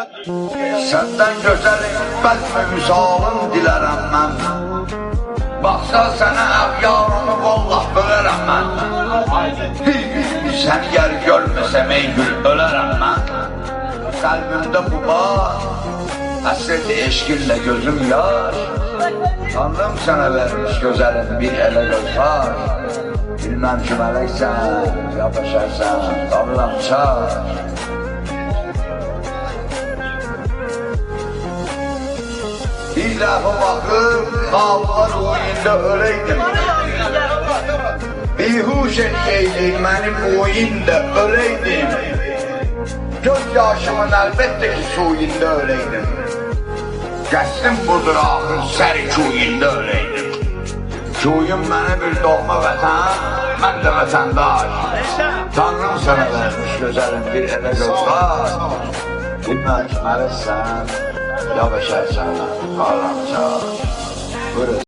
Səndən gözəl bəlkə misalın dilərəm mən. Baxsa sənə əğyarını vallah bölərəm mən. Bir gün səni yer görməsəm ey gül ölərəm mən. Qəlbimdə bu var, həsrət eşqinlə gözüm yar. Tanrım sənə vermiş gözəlim bir elə göz var. Bilməm ki mələksən, ya bəşərsən, tanrıram çar. Bir dəfə baxıb, xalqlar oyunda öləydim. Bihuş eləyəydim, mənim oyunda öləydim. Göz yaşımın əlbəttə ki suyunda öləydim. Qəsdim budur axır, səri kuyunda öləydim. Kuyum mənə bir doğma vətən, mən də vətəndaş. Tanrım sənə vermiş gözəlim bir elə göz var. Bilməm ki mələksən, ya bəşərsən, tanrıram çar.